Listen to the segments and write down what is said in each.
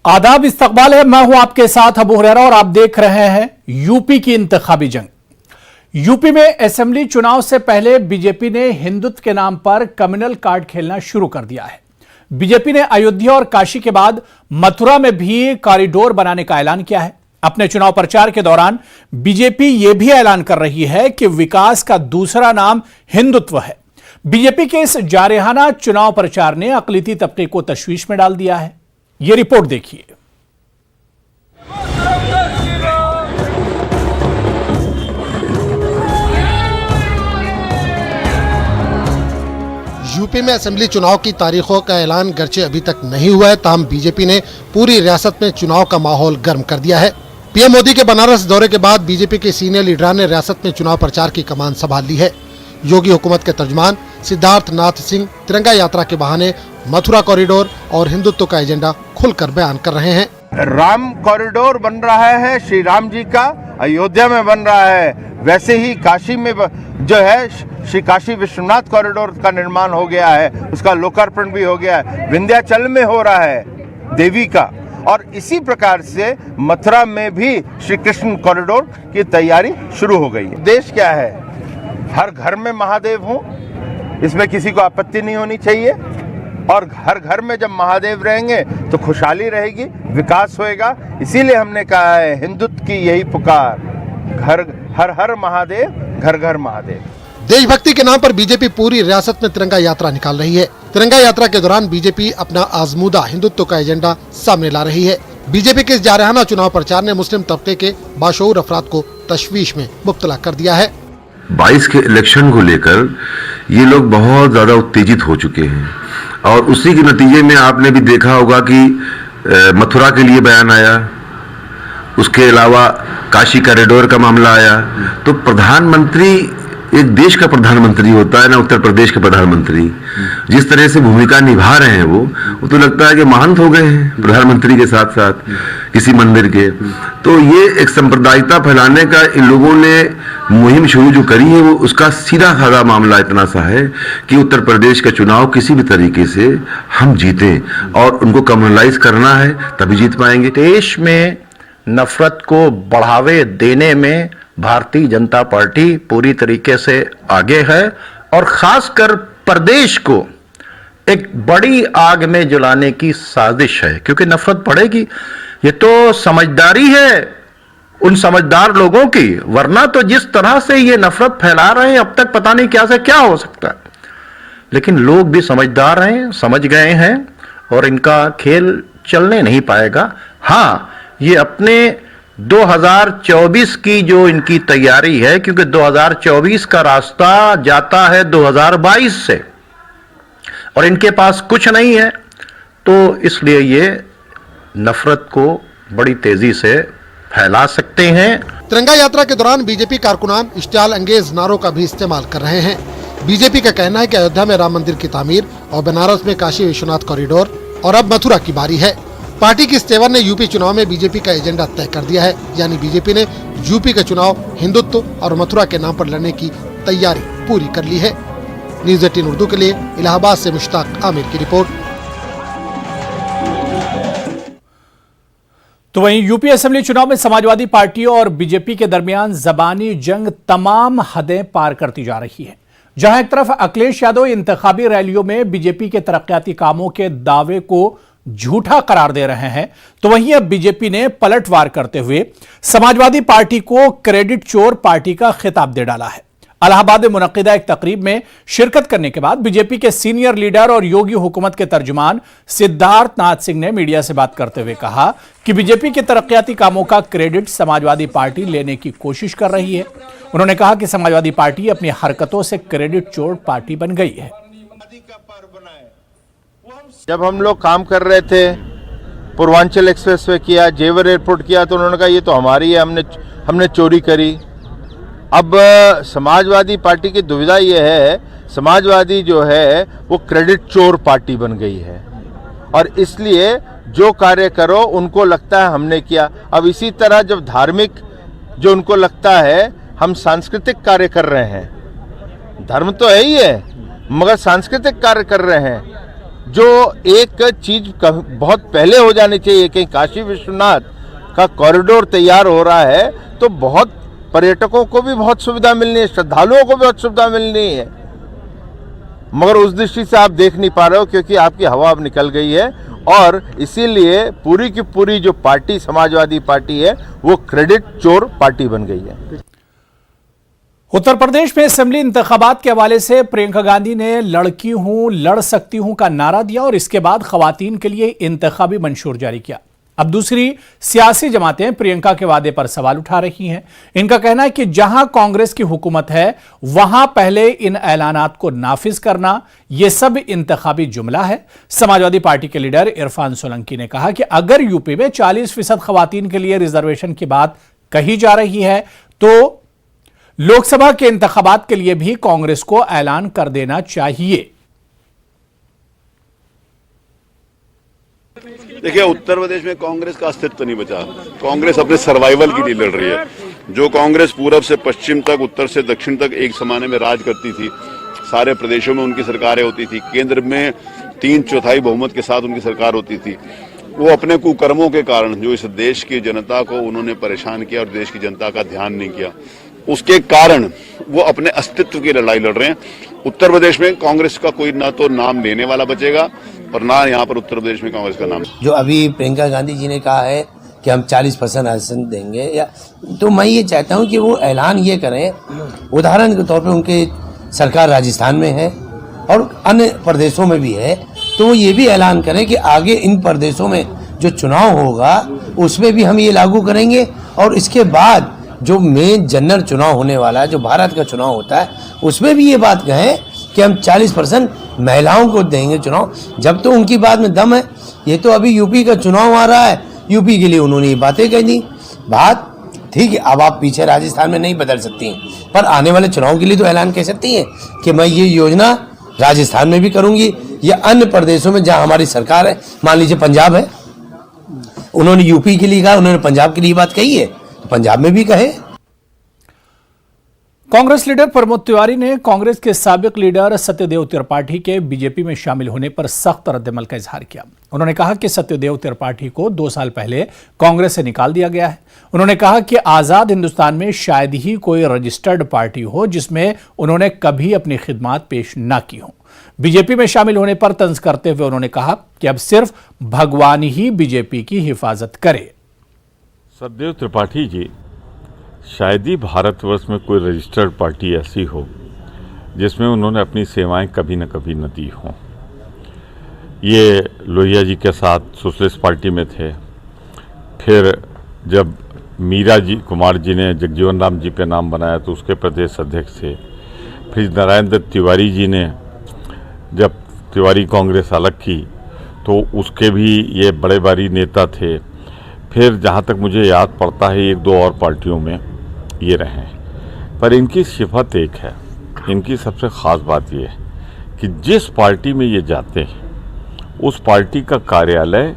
आदाब, इस्तकबाल है। मैं हूं आपके साथ अबू हुरैरा और आप देख रहे हैं यूपी की इंतखाबी जंग। यूपी में असेंबली चुनाव से पहले बीजेपी ने हिंदुत्व के नाम पर कम्युनल कार्ड खेलना शुरू कर दिया है। बीजेपी ने अयोध्या और काशी के बाद मथुरा में भी कॉरिडोर बनाने का ऐलान किया है। अपने चुनाव प्रचार के दौरान बीजेपी यह भी ऐलान कर रही है कि विकास का दूसरा नाम हिंदुत्व है। बीजेपी के इस जारहाना चुनाव प्रचार ने अक़लियती तबके को तशवीश में डाल दिया है। यह रिपोर्ट देखिए। यूपी में असेंबली चुनाव की तारीखों का ऐलान गर्चे अभी तक नहीं हुआ है, ताहम बीजेपी ने पूरी रियासत में चुनाव का माहौल गर्म कर दिया है। पीएम मोदी के बनारस दौरे के बाद बीजेपी के सीनियर लीडरान ने रियासत में चुनाव प्रचार की कमान संभाल ली है। योगी हुकूमत के तर्जुमान सिद्धार्थ नाथ सिंह तिरंगा यात्रा के बहाने मथुरा कॉरिडोर और हिंदुत्व का एजेंडा खुलकर बयान कर रहे हैं। राम कॉरिडोर बन रहा है, श्री राम जी का अयोध्या में बन रहा है। वैसे ही काशी में जो है श्री काशी विश्वनाथ कॉरिडोर का निर्माण हो गया है, उसका लोकार्पण भी हो गया है। विंध्याचल में हो रहा है देवी का, और इसी प्रकार से मथुरा में भी श्री कृष्ण कॉरिडोर की तैयारी शुरू हो गई है। देश क्या है, हर घर में महादेव हो, इसमें किसी को आपत्ति नहीं होनी चाहिए। और हर घर में जब महादेव रहेंगे तो खुशहाली रहेगी, विकास होएगा। इसीलिए हमने कहा है हिंदुत्व की यही पुकार, घर हर हर महादेव, घर घर महादेव। देशभक्ति के नाम पर बीजेपी पूरी रियासत में तिरंगा यात्रा निकाल रही है। तिरंगा यात्रा के दौरान बीजेपी अपना आजमूदा हिंदुत्व का एजेंडा सामने ला रही है। बीजेपी के इस जारहाना चुनाव प्रचार ने मुस्लिम तबके के बाशऊर अफराद को तशवीश में मुब्तला कर दिया है। 22 के इलेक्शन को लेकर ये लोग बहुत ज्यादा उत्तेजित हो चुके हैं, और उसी के नतीजे में आपने भी देखा होगा कि मथुरा के लिए बयान आया, उसके अलावा काशी कॉरिडोर का मामला आया। तो प्रधानमंत्री एक देश का प्रधानमंत्री होता है ना, उत्तर प्रदेश के प्रधानमंत्री जिस तरह से भूमिका निभा रहे हैं वो तो लगता है कि महंत हो गए हैं प्रधानमंत्री के साथ साथ किसी मंदिर के। तो ये एक सांप्रदायिकता फैलाने का इन लोगों ने मुहिम शुरू जो करी है, वो उसका सीधा साधा मामला इतना सा है कि उत्तर प्रदेश का चुनाव किसी भी तरीके से हम जीतें, और उनको कम्युनलाइज करना है तभी जीत पाएंगे। देश में नफरत को बढ़ावे देने में भारतीय जनता पार्टी पूरी तरीके से आगे है, और खासकर प्रदेश को एक बड़ी आग में जलाने की साजिश है, क्योंकि नफरत बढ़ेगी। ये तो समझदारी है उन समझदार लोगों की, वरना तो जिस तरह से ये नफरत फैला रहे हैं अब तक पता नहीं क्या से क्या हो सकता है। लेकिन लोग भी समझदार हैं, समझ गए हैं, और इनका खेल चलने नहीं पाएगा। हाँ, ये अपने 2024 की जो इनकी तैयारी है, क्योंकि 2024 का रास्ता जाता है 2022 से, और इनके पास कुछ नहीं है, तो इसलिए ये नफरत को बड़ी तेजी से फैला सकते हैं। तिरंगा यात्रा के दौरान बीजेपी कारकुनान इश्तियाल अंगेज नारों का भी इस्तेमाल कर रहे हैं। बीजेपी का कहना है कि अयोध्या में राम मंदिर की तामीर और बनारस में काशी विश्वनाथ कॉरिडोर और अब मथुरा की बारी है। पार्टी की इस तेवर ने यूपी चुनाव में बीजेपी का एजेंडा तय कर दिया है, यानी बीजेपी ने यूपी का चुनाव हिंदुत्व और मथुरा के नाम पर लड़ने की तैयारी पूरी कर ली है। न्यूज़ 18 उर्दू के लिए इलाहाबाद से मुश्ताक आमिर की रिपोर्ट। तो वहीं यूपी असेंबली चुनाव में समाजवादी पार्टी और बीजेपी के दरमियान जबानी जंग तमाम हदें पार करती जा रही है। जहां एक तरफ अखिलेश यादव इंतखाबी रैलियों में बीजेपी के तरक्याती कामों के दावे को झूठा करार दे रहे हैं, तो वहीं अब बीजेपी ने पलटवार करते हुए समाजवादी पार्टी को क्रेडिट चोर पार्टी का खिताब दे डाला है। इलाहाबाद में मुनक्किदा एक तकरीब में शिरकत करने के बाद बीजेपी के सीनियर लीडर और योगी हुकूमत के तर्जुमान सिद्धार्थ नाथ सिंह ने मीडिया से बात करते हुए कहा कि बीजेपी के तरक्याती कामों का क्रेडिट समाजवादी पार्टी लेने की कोशिश कर रही है। उन्होंने कहा कि समाजवादी पार्टी अपनी हरकतों से क्रेडिट चोर पार्टी बन गई है। जब हम लोग काम कर रहे थे, पूर्वांचल एक्सप्रेसवे किया, जेवर एयरपोर्ट किया, तो उन्होंने कहा ये तो हमारी है, हमने चोरी करी। अब समाजवादी पार्टी की दुविधा ये है, समाजवादी जो है वो क्रेडिट चोर पार्टी बन गई है, और इसलिए जो कार्य करो उनको लगता है हमने किया। अब इसी तरह जब धार्मिक जो उनको लगता है हम सांस्कृतिक कार्य कर रहे हैं, धर्म तो है ही है मगर सांस्कृतिक कार्य कर रहे हैं, जो एक चीज बहुत पहले हो जानी चाहिए, कहीं काशी विश्वनाथ का कॉरिडोर तैयार हो रहा है तो बहुत पर्यटकों को भी बहुत सुविधा मिलनी है, श्रद्धालुओं को भी बहुत सुविधा मिलनी है, मगर उस दृष्टि से आप देख नहीं पा रहे हो क्योंकि आपकी हवा अब निकल गई है। और इसीलिए पूरी की पूरी जो पार्टी समाजवादी पार्टी है वो क्रेडिट चोर पार्टी बन गई है। उत्तर प्रदेश में असेंबली इंतखाबात के हवाले से प्रियंका गांधी ने लड़की हूं, लड़ सकती हूं का नारा दिया और इसके बाद खवातीन के लिए इंतखाबी मंशूर जारी किया। अब दूसरी सियासी जमातें प्रियंका के वादे पर सवाल उठा रही हैं। इनका कहना है कि जहां कांग्रेस की हुकूमत है वहां पहले इन ऐलानात को नाफिज करना यह सब इंतखाबी जुमला है। समाजवादी पार्टी के लीडर इरफान सोलंकी ने कहा कि अगर यूपी में 40% खवातीन के लिए रिजर्वेशन की बात कही जा रही है तो लोकसभा के इंतखाबात के लिए भी कांग्रेस को ऐलान कर देना चाहिए। देखिए, उत्तर प्रदेश में कांग्रेस का अस्तित्व नहीं बचा। कांग्रेस अपने सर्वाइवल के लिए लड़ रही है। जो कांग्रेस पूरब से पश्चिम तक, उत्तर से दक्षिण तक एक जमाने में राज करती थी, सारे प्रदेशों में उनकी सरकारें होती थी, केंद्र में 3/4 बहुमत के साथ उनकी सरकार होती थी, वो अपने कुकर्मों के कारण जो इस देश की जनता को उन्होंने परेशान किया और देश की जनता का ध्यान नहीं किया, उसके कारण वो अपने अस्तित्व की लड़ाई लड़ रहे हैं। उत्तर प्रदेश में कांग्रेस का कोई ना तो नाम लेने वाला बचेगा और ना यहाँ पर उत्तर प्रदेश में कांग्रेस का नाम। जो अभी प्रियंका गांधी जी ने कहा है कि हम 40% आरक्षण देंगे, या तो मैं ये चाहता हूँ कि वो ऐलान ये करें, उदाहरण के तौर पे उनके सरकार राजस्थान में है और अन्य प्रदेशों में भी है, तो वो ये भी ऐलान करें कि आगे इन प्रदेशों में जो चुनाव होगा उसमें भी हम ये लागू करेंगे और इसके बाद जो मेन जनरल चुनाव होने वाला है, जो भारत का चुनाव होता है, उसमें भी ये बात कहें कि हम 40% महिलाओं को देंगे चुनाव। जब तो उनकी बात में दम है। ये तो अभी यूपी का चुनाव आ रहा है, यूपी के लिए उन्होंने ये बातें कही दी। बात ठीक है, अब आप पीछे राजस्थान में नहीं बदल सकती हैं, पर आने वाले चुनाव के लिए तो ऐलान कह सकती हैं कि मैं ये योजना राजस्थान में भी करूंगी या अन्य प्रदेशों में जहां हमारी सरकार है। मान लीजिए पंजाब है, उन्होंने यूपी के लिए कहा, उन्होंने पंजाब के लिए बात कही है, तो पंजाब में भी कहे। कांग्रेस लीडर प्रमोद तिवारी ने कांग्रेस के साबिक लीडर सत्यदेव त्रिपाठी के बीजेपी में शामिल होने पर सख्त रद्दमल का इजहार किया। उन्होंने कहा कि सत्यदेव त्रिपाठी को 2 साल पहले कांग्रेस से निकाल दिया गया है। उन्होंने कहा कि आजाद हिंदुस्तान में शायद ही कोई रजिस्टर्ड पार्टी हो जिसमें उन्होंने कभी अपनी खिदमात पेश न की हो। बीजेपी में शामिल होने पर तंज करते हुए उन्होंने कहा कि अब सिर्फ भगवान ही बीजेपी की हिफाजत करे। सत्यदेव त्रिपाठी जी, शायद ही भारतवर्ष में कोई रजिस्टर्ड पार्टी ऐसी हो जिसमें उन्होंने अपनी सेवाएं कभी न कभी न दी हों। ये लोहिया जी के साथ सोशलिस्ट पार्टी में थे, फिर जब मीरा जी कुमार जी ने जगजीवन राम जी पे नाम बनाया तो उसके प्रदेश अध्यक्ष थे, फिर नारायण दत्त तिवारी जी ने जब तिवारी कांग्रेस अलग की तो उसके भी ये बड़े भारी नेता थे, फिर जहाँ तक मुझे याद पड़ता है 1-2 और पार्टियों में ये रहे हैं। पर इनकी सिफत एक है, इनकी सबसे ख़ास बात ये है कि जिस पार्टी में ये जाते हैं उस पार्टी का कार्यालय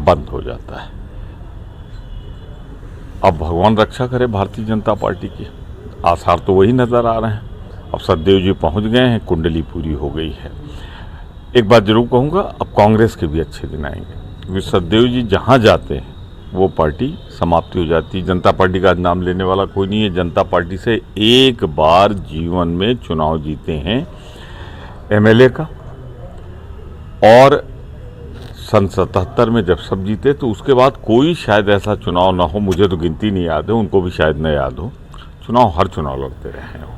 बंद हो जाता है। अब भगवान रक्षा करे भारतीय जनता पार्टी की, आसार तो वही नज़र आ रहे हैं। अब सत्यदेव जी पहुंच गए हैं, कुंडली पूरी हो गई है। एक बात जरूर कहूँगा, अब कांग्रेस के भी अच्छे दिन आएंगे, क्योंकि सत्यदेव जी जहाँ जाते हैं वो पार्टी समाप्ति हो जाती है। जनता पार्टी का नाम लेने वाला कोई नहीं है। जनता पार्टी से एक बार जीवन में चुनाव जीते हैं एमएलए का, और सन 77 में जब सब जीते तो उसके बाद कोई शायद ऐसा चुनाव ना हो, मुझे तो गिनती नहीं याद है, उनको भी शायद न याद हो, चुनाव हर चुनाव लड़ते रहे हैं।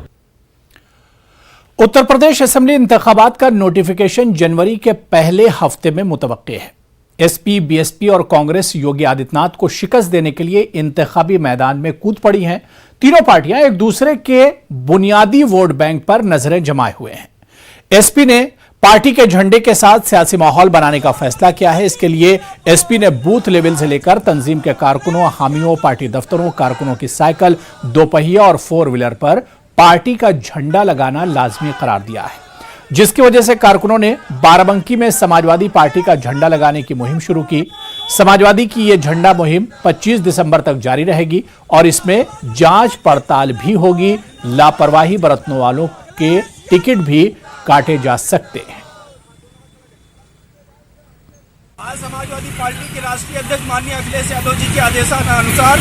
उत्तर प्रदेश असेंबली इंतखाबात का नोटिफिकेशन जनवरी के पहले हफ्ते में मुतवक्के है। एसपी, बीएसपी और कांग्रेस योगी आदित्यनाथ को शिकस्त देने के लिए इंतखाबी मैदान में कूद पड़ी हैं। तीनों पार्टियां एक दूसरे के बुनियादी वोट बैंक पर नजरें जमाए हुए हैं। एसपी ने पार्टी के झंडे के साथ सियासी माहौल बनाने का फैसला किया है। इसके लिए एसपी ने बूथ लेवल से लेकर तंजीम के कारकुनों, हामियों, पार्टी दफ्तरों, कारकुनों की साइकिल, 2 पहिया और 4 व्हीलर पर पार्टी का झंडा लगाना लाजमी करार दिया है, जिसकी वजह से कारकुनों ने बाराबंकी में समाजवादी पार्टी का झंडा लगाने की मुहिम शुरू की। समाजवादी की यह झंडा मुहिम 25 दिसंबर तक जारी रहेगी और इसमें जांच पड़ताल भी होगी। लापरवाही बरतने वालों के टिकट भी काटे जा सकते हैं। आज समाजवादी पार्टी के राष्ट्रीय अध्यक्ष माननीय अखिलेश यादव जी के आदेशानुसार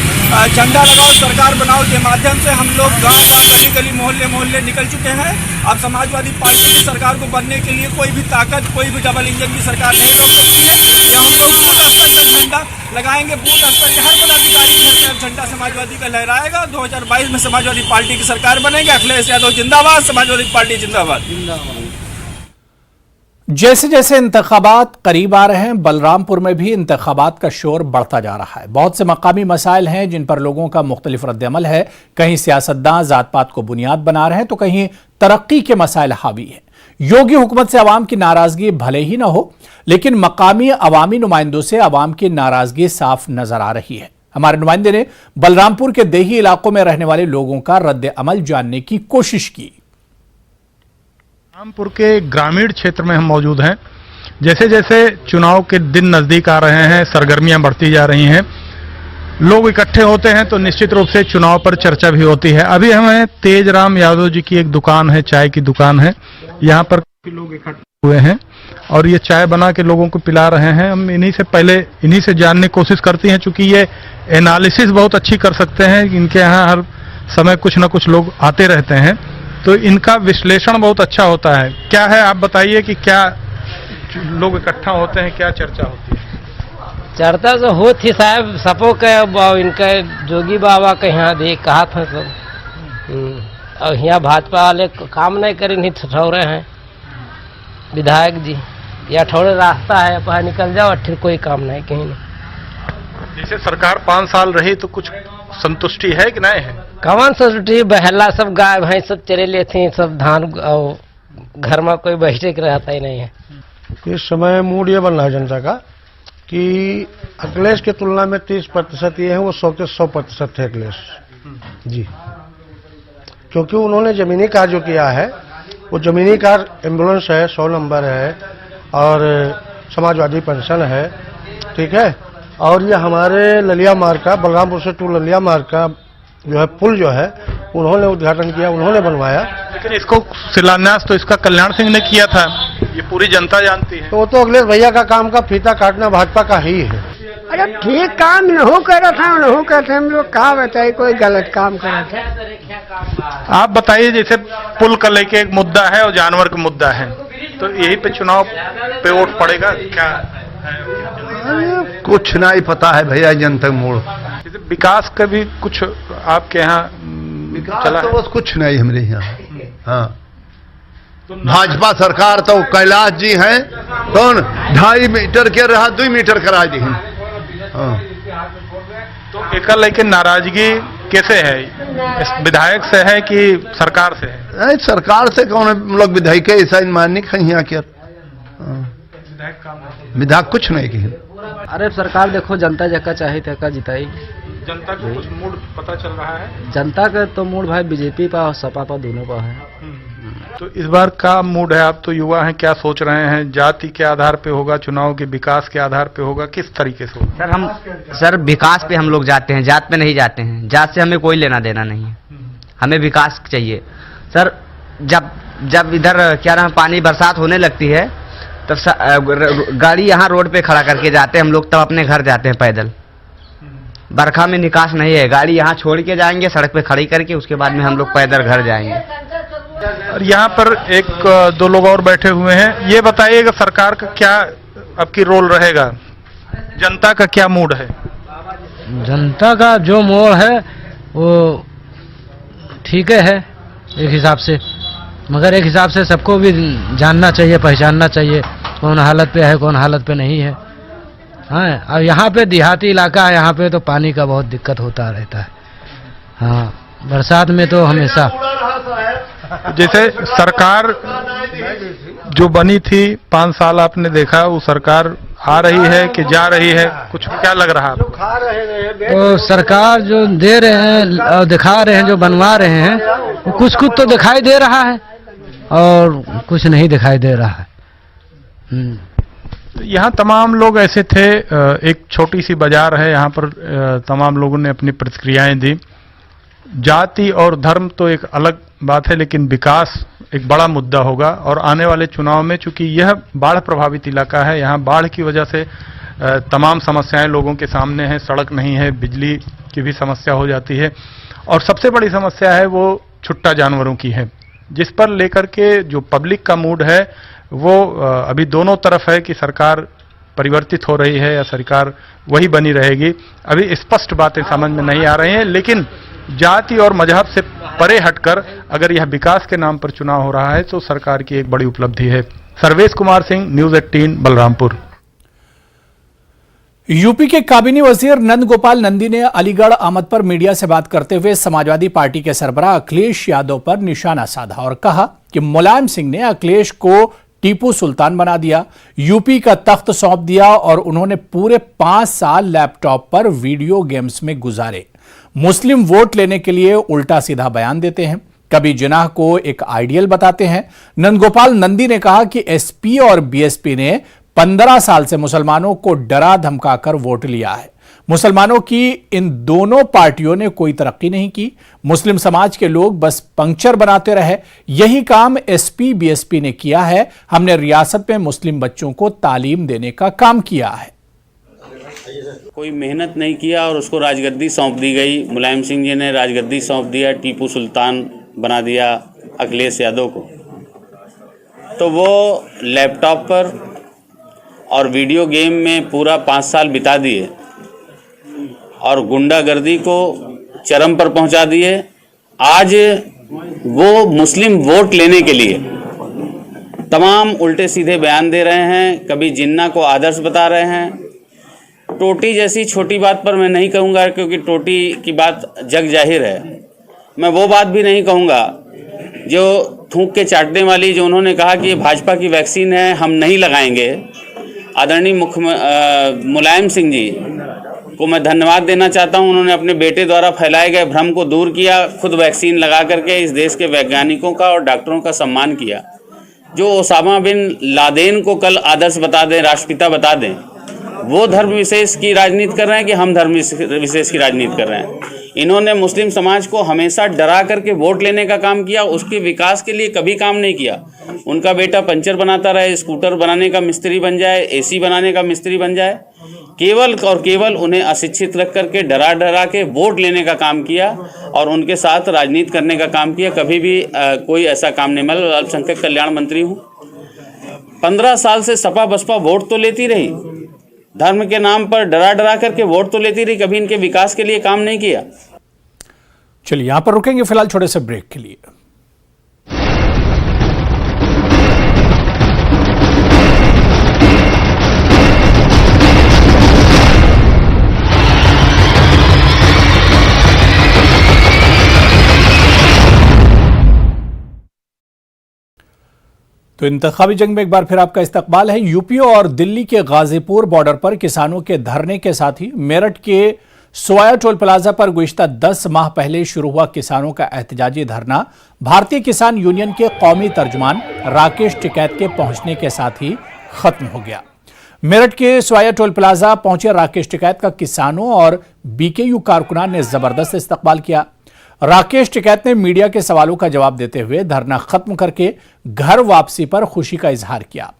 झंडा लगाओ सरकार बनाओ के माध्यम से हम लोग गांव-गांव, गली-गली, मोहल्ले निकल चुके हैं। अब समाजवादी पार्टी की सरकार को बनने के लिए कोई भी ताकत, कोई भी डबल इंजन की सरकार नहीं रोक सकती है। या हम लोग बूथ स्तर पर झंडा लगाएंगे, बूथ स्तर के हर पदाधिकारी घर पर झंडा समाजवादी का लहराएगा। 2022 में समाजवादी पार्टी की सरकार बनेगी। अखिलेश यादव जिंदाबाद, समाजवादी पार्टी जिंदाबाद। जैसे जैसे इंतखाबात करीब आ रहे हैं, बलरामपुर में भी इंतखाबात का शोर बढ़ता जा रहा है। बहुत से मकामी मसाइल हैं जिन पर लोगों का मुख्तलिफ रद्द-ए-अमल है। कहीं सियासतदान जात पात को बुनियाद बना रहे हैं तो कहीं तरक्की के मसाइल हावी हैं। योगी हुकूमत से अवाम की नाराजगी भले ही न हो, लेकिन मकामी अवामी नुमाइंदों से अवाम की नाराजगी साफ नजर आ रही है। हमारे नुमाइंदे ने बलरामपुर के देही इलाकों में रहने वाले लोगों का रद्द-ए-अमल जानने की कोशिश की। रामपुर के ग्रामीण क्षेत्र में हम मौजूद हैं। जैसे जैसे चुनाव के दिन नजदीक आ रहे हैं, सरगर्मियां बढ़ती जा रही हैं, लोग इकट्ठे होते हैं तो निश्चित रूप से चुनाव पर चर्चा भी होती है। अभी हमें तेजराम यादव जी की एक दुकान है, चाय की दुकान है। यहाँ पर काफी लोग इकट्ठे हुए हैं और ये चाय बना के लोगों को पिला रहे हैं। हम इन्हीं से जानने की कोशिश करते हैं, चूंकि ये एनालिसिस बहुत अच्छी कर सकते हैं। इनके यहाँ हर समय कुछ न कुछ लोग आते रहते हैं, तो इनका विश्लेषण बहुत अच्छा होता है। क्या है, आप बताइए कि क्या लोग इकट्ठा होते हैं, क्या चर्चा होती है? चर्चा तो हो थी साहब, सपो के इनका जोगी बाबा के यहाँ देख कहा था सब। और यहाँ भाजपा वाले काम नहीं करे, नहीं ठहरे हैं विधायक जी। या थोड़े रास्ता है, आप निकल जाओ, फिर कोई काम नहीं कहीं नहीं। जैसे सरकार 5 साल रही तो कुछ संतुष्टि है कि नहीं है? कमान संतुष्टि, बहला सब गाय भैंस सब चरे लेते हैं, सब धान घर में कोई बैठे के रहता ही नहीं है। इस समय मूड ये बन रहा है जनता का कि अखिलेश की तुलना में 30% ये है, वो 100 के 100% है अखिलेश जी। क्योंकि उन्होंने जमीनी कार्य जो किया है, वो जमीनी कार्य एम्बुलेंस है, 100 नंबर है और समाजवादी पेंशन है, ठीक है। और ये हमारे ललिया मार्ग का, बलरामपुर से टू ललिया मार्ग का जो है पुल जो है, उन्होंने उद्घाटन किया, उन्होंने बनवाया। लेकिन इसको शिलान्यास तो इसका कल्याण सिंह ने किया था, ये पूरी जनता जानती है। तो वो तो अखिलेश भैया का काम का फीता काटना भाजपा का ही है। अरे ठीक काम नहीं कर रहा था, नहीं करते हम लोग, कहा बताइए कोई गलत काम कर रहा था। आप बताइए, जैसे पुल का लेके एक मुद्दा है और जानवर का मुद्दा है, तो यही पे चुनाव पे वोट पड़ेगा क्या? कुछ नहीं पता है भैया जनता मोड़। विकास का भी कुछ आपके यहाँ चला तो बस कुछ नहीं हमारे यहाँ। हाँ, भाजपा सरकार तो कैलाश जी हैं, कौन 2.5 मीटर के रहा 2 मीटर करा दी। हाँ, तो एक लेकिन नाराजगी कैसे है, इस विधायक से है कि सरकार से है? नहीं, सरकार से कौन लोग विधायक ऐसा माननी कहीं आकर विधायक कुछ नहीं की। अरे सरकार देखो, जनता जका चाहे तका जिताई। जनता को कुछ मूड पता चल रहा है? जनता का तो मूड भाई बीजेपी पर और सपा पर, दोनों पर है। तो इस बार का मूड है, आप तो युवा हैं, क्या सोच रहे हैं? जाति के आधार पे होगा चुनाव, के विकास के आधार पे होगा, किस तरीके से होगा? सर विकास पे हम लोग जाते हैं, जात पे नहीं जाते हैं। जात से हमें कोई लेना देना नहीं है, हमें विकास चाहिए सर। जब इधर क्या नाम पानी बरसात होने लगती है तब गाड़ी यहाँ रोड पे खड़ा करके जाते हैं हम लोग, तब अपने घर जाते हैं पैदल। बरखा में निकास नहीं है, गाड़ी यहाँ छोड़ के जाएंगे सड़क पे खड़ी करके, उसके बाद में हम लोग पैदल घर जाएंगे। और यहाँ पर 1-2 लोग और बैठे हुए हैं, ये बताइएगा सरकार का क्या आपकी रोल रहेगा, जनता का क्या मूड है? जनता का जो मोड़ है वो ठीक है एक हिसाब से, मगर एक हिसाब से सबको भी जानना चाहिए, पहचानना चाहिए कौन हालत पे है, कौन हालत पे नहीं है। हाँ, अब यहाँ पे देहाती इलाका है, यहाँ पे तो पानी का बहुत दिक्कत होता रहता है। हाँ, बरसात में तो हमेशा। जैसे सरकार जो बनी थी 5 साल, आपने देखा वो सरकार आ रही है कि जा रही है, कुछ क्या लग रहा है? तो सरकार जो दे रहे हैं और दिखा रहे हैं, जो बनवा रहे हैं, वो कुछ तो दिखाई दे रहा है और कुछ नहीं दिखाई दे रहा है। यहाँ तमाम लोग ऐसे थे, एक छोटी सी बाजार है यहाँ पर, तमाम लोगों ने अपनी प्रतिक्रियाएं दी। जाति और धर्म तो एक अलग बात है, लेकिन विकास एक बड़ा मुद्दा होगा। और आने वाले चुनाव में, चूंकि यह बाढ़ प्रभावित इलाका है, यहाँ बाढ़ की वजह से तमाम समस्याएं लोगों के सामने हैं। सड़क नहीं है, बिजली की भी समस्या हो जाती है, और सबसे बड़ी समस्या है वो छुट्टा जानवरों की है, जिस पर लेकर के जो पब्लिक का मूड है वो अभी दोनों तरफ है कि सरकार परिवर्तित हो रही है या सरकार वही बनी रहेगी। अभी स्पष्ट बातें समझ में नहीं आ रही हैं, लेकिन जाति और मजहब से परे हटकर अगर यह विकास के नाम पर चुनाव हो रहा है तो सरकार की एक बड़ी उपलब्धि है। सर्वेश कुमार सिंह, न्यूज़ 18, बलरामपुर। यूपी के काबीना वजीर नंद गोपाल नंदी ने अलीगढ़ आमद पर मीडिया से बात करते हुए समाजवादी पार्टी के सरबराह अखिलेश यादव पर निशाना साधा और कहा कि मुलायम सिंह ने अखिलेश को टीपू सुल्तान बना दिया, यूपी का तख्त सौंप दिया और उन्होंने पूरे 5 साल लैपटॉप पर वीडियो गेम्स में गुजारे। मुस्लिम वोट लेने के लिए उल्टा सीधा बयान देते हैं, कभी जिन्नाह को एक आइडियल बताते हैं। नंदगोपाल नंदी ने कहा कि एसपी और बीएसपी ने 15 साल से मुसलमानों को डरा धमकाकर वोट लिया है। मुसलमानों की इन दोनों पार्टियों ने कोई तरक्की नहीं की, मुस्लिम समाज के लोग बस पंक्चर बनाते रहे। यही काम एसपी बीएसपी ने किया है। हमने रियासत में मुस्लिम बच्चों को तालीम देने का काम किया है। कोई मेहनत नहीं किया और उसको राजगद्दी सौंप दी गई। मुलायम सिंह जी ने राजगद्दी सौंप दिया, टीपू सुल्तान बना दिया अखिलेश यादव को। तो वो लैपटॉप पर और वीडियो गेम में पूरा 5 साल बिता दिए और गुंडागर्दी को चरम पर पहुंचा दिए। आज वो मुस्लिम वोट लेने के लिए तमाम उल्टे सीधे बयान दे रहे हैं, कभी जिन्ना को आदर्श बता रहे हैं। टोटी जैसी छोटी बात पर मैं नहीं कहूँगा, क्योंकि टोटी की बात जग जाहिर है। मैं वो बात भी नहीं कहूँगा जो थूक के चाटने वाली, जो उन्होंने कहा कि ये भाजपा की वैक्सीन है, हम नहीं लगाएंगे। आदरणीय मुलायम सिंह जी को मैं धन्यवाद देना चाहता हूं। उन्होंने अपने बेटे द्वारा फैलाए गए भ्रम को दूर किया, खुद वैक्सीन लगा करके इस देश के वैज्ञानिकों का और डॉक्टरों का सम्मान किया। जो ओसामा बिन लादेन को कल आदर्श बता दें, राष्ट्रपिता बता दें, वो धर्म विशेष की राजनीति कर रहे हैं कि हम धर्म विशेष की राजनीति कर रहे हैं। इन्होंने मुस्लिम समाज को हमेशा डरा करके वोट लेने का काम किया, उसके विकास के लिए कभी काम नहीं किया। उनका बेटा पंचर बनाता रहे, स्कूटर बनाने का मिस्त्री बन जाए, एसी बनाने का मिस्त्री बन जाए। केवल और केवल उन्हें अशिक्षित रख करके डरा डरा के वोट लेने का काम किया और उनके साथ राजनीति करने का काम किया। कभी भी कोई ऐसा काम नहीं। मैं अल्पसंख्यक कल्याण मंत्री हूँ। 15 साल से सपा बसपा वोट तो लेती रही, धर्म के नाम पर डरा डरा करके वोट तो लेती रही, कभी इनके विकास के लिए काम नहीं किया। चलिए यहां पर रुकेंगे फिलहाल छोटे से ब्रेक के लिए। तो इंतखाबी जंग में एक बार फिर आपका इस्तकबाल है। यूपी और दिल्ली के गाजीपुर बॉर्डर पर किसानों के धरने के साथ ही मेरठ के सोया टोल प्लाजा पर गुज़िश्ता 10 माह पहले शुरू हुआ किसानों का एहतजाजी धरना भारतीय किसान यूनियन के कौमी तर्जुमान राकेश टिकैत के पहुंचने के साथ ही खत्म हो गया। मेरठ के सोया टोल प्लाजा पहुंचे राकेश टिकैत का किसानों और बीकेयू कारकुनान ने जबरदस्त इस्तकबाल किया। राकेश टिकैत ने मीडिया के सवालों का जवाब देते हुए धरना खत्म करके घर वापसी पर खुशी का इजहार किया।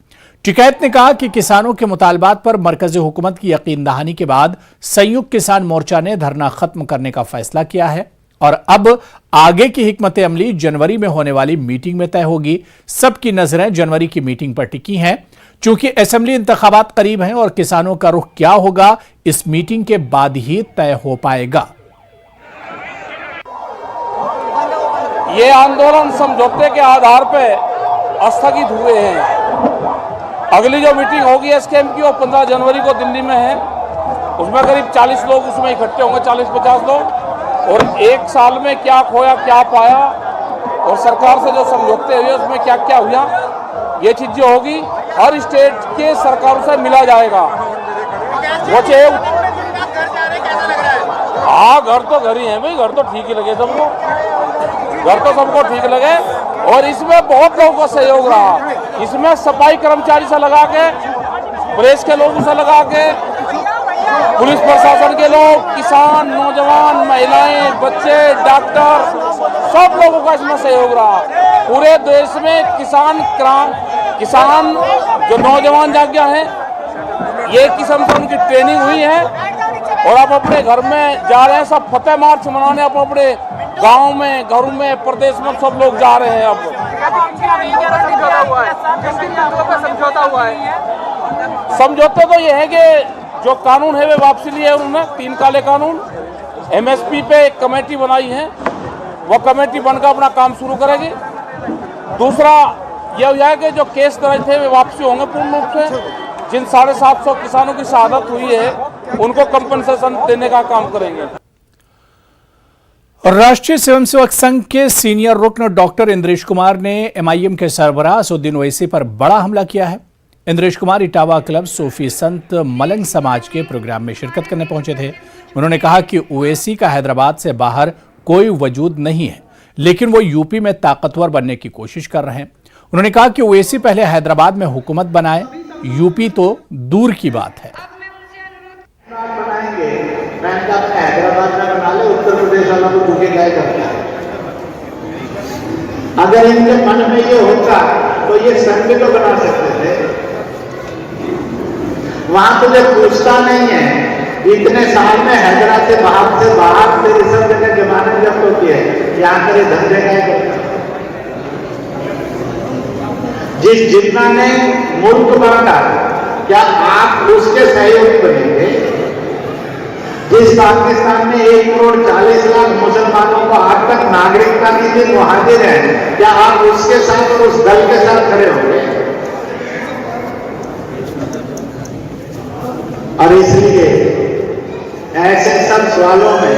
टिकैत ने कहा कि किसानों के मुतालबात पर मरकजी हुकूमत की यकीन दहानी के बाद संयुक्त किसान मोर्चा ने धरना खत्म करने का फैसला किया है और अब आगे की हिकमत अमली जनवरी में होने वाली मीटिंग में तय होगी। सबकी नजरें जनवरी की मीटिंग पर टिकी हैं। चूंकि असेंबली इंतखाबात करीब हैं और किसानों का रुख क्या होगा इस मीटिंग के बाद ही तय हो पाएगा। ये आंदोलन समझौते के आधार पर स्थगित हुए हैं। अगली जो मीटिंग होगी एसकेएम की वो 15 जनवरी को दिल्ली में है। उसमें करीब 40 लोग उसमें इकट्ठे होंगे, 40-50 लोग। और एक साल में क्या खोया क्या पाया और सरकार से जो समझौते हुए उसमें क्या क्या हुआ, ये चीज जो होगी हर स्टेट के सरकारों से मिला जाएगा। वो चाहे हाँ, घर तो घर ही है भाई, घर तो ठीक ही लगे सबको, घर तो सबको ठीक लगे। और इसमें बहुत लोगों का सहयोग रहा। इसमें सफाई कर्मचारी से लगा के, प्रेस के लोगों से लगा के, पुलिस प्रशासन के लोग, किसान, नौजवान, महिलाएं, बच्चे, डॉक्टर, सब लोगों का इसमें सहयोग रहा। पूरे देश में किसान जो नौजवान जागृत हैं, ये किस्म से उनकी ट्रेनिंग हुई है और अब अपने घर में जा रहे हैं, सब फतेह मार्च मनाने अपने गांव में, घरों में, प्रदेश में सब लोग जा रहे हैं। अब समझौते तो ये है कि जो कानून है वे वापसी लिए उन्होंने, 3 काले कानून, MSP पे एक कमेटी बनाई है, वो कमेटी बनकर अपना काम शुरू करेगी। दूसरा ये हो जाए कि जो केस दर्ज थे वे वापसी होंगे पूर्ण रूप से। जिन 750 किसानों की शहादत हुई है उनको कंपनसेशन देने का काम करेंगे। राष्ट्रीय स्वयंसेवक संघ के सीनियर रुकन डॉक्टर इंद्रेश कुमार ने MIM के सरबराह असदुद्दीन ओवैसी पर बड़ा हमला किया है। इंद्रेश कुमार इटावा क्लब सूफी संत मलंग समाज के प्रोग्राम में शिरकत करने पहुंचे थे। उन्होंने कहा कि ओवैसी का हैदराबाद से बाहर कोई वजूद नहीं है, लेकिन वो यूपी में ताकतवर बनने की कोशिश कर रहे हैं। उन्होंने कहा कि ओवैसी पहले हैदराबाद में हुकूमत बनाए, यूपी तो दूर की बात है। हैदराबाद में बना ले, उत्तर प्रदेश वालों को भूखे गाय करता है। अगर इनके मन में ये होता तो ये संघ तो बना सकते थे। वहां तुझे पूछता नहीं है, इतने साल में हैदराबाद से बाहर तेरी सब जगह जमानत जब्त होती है, यहाँ तेरे धंधे गाय करता है। जितना ने मुल्क बांटा, क्या आप उसके सहयोगी बनेंगे? जिस पाकिस्तान में 1,40,00,000 मुसलमानों को आज तक नागरिकता दी थी, मुहाजिर है, क्या आप उसके साथ और उस दल के साथ खड़े होंगे? और इसलिए ऐसे सब सवालों में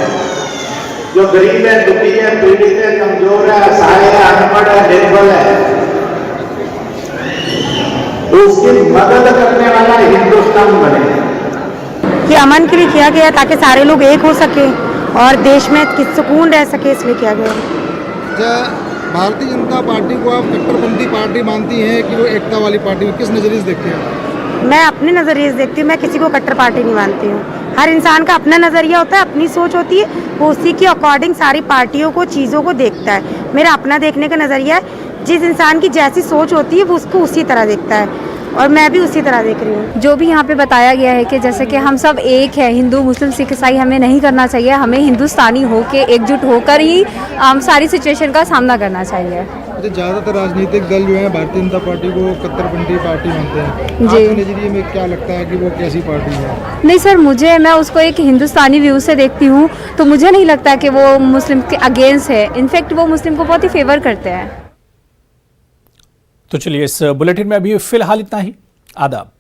जो गरीब है, दुखी है, पीड़ित है, कमजोर है, असहाय है, अनपढ़ है, निर्बल है, उसकी मदद करने वाला हिंदुस्तान बने। ये अमन के लिए किया गया ताकि सारे लोग एक हो सके और देश में सुकून रह सके, इसलिए किया गया। भारतीय जनता पार्टी को आप कट्टरपंथी पार्टी मानती हैं कि वो एकता वाली पार्टी, किस नजरिए से देखते हैं? मैं अपने नज़रिए से देखती हूँ, मैं किसी को कट्टर पार्टी नहीं मानती हूँ। हर इंसान का अपना नज़रिया होता है, अपनी सोच होती है, वो उसी के अकॉर्डिंग सारी पार्टियों को, चीज़ों को देखता है। मेरा अपना देखने का नज़रिया है, जिस इंसान की जैसी सोच होती है वो उसको उसी तरह देखता है और मैं भी उसी तरह देख रही हूँ। जो भी यहाँ पे बताया गया है कि जैसे कि हम सब एक है, हिंदू, मुस्लिम, सिख, ईसाई, हमें नहीं करना चाहिए। हमें हिंदुस्तानी होके एकजुट होकर ही सारी सिचुएशन का सामना करना चाहिए। ज़्यादातर राजनीतिक दल जो है भारतीय जनता पार्टी को कट्टरपंथी पार्टी मानते हैं। जी, आपके नजरिए में क्या लगता है कि वो कैसी पार्टी है? नहीं सर, मैं उसको एक हिंदुस्तानी व्यू से देखती हूँ, तो मुझे नहीं लगता कि वो मुस्लिम के अगेंस्ट है। इनफैक्ट वो मुस्लिम को बहुत ही फेवर करते हैं। तो चलिए, इस बुलेटिन में अभी फिलहाल इतना ही। आदाब।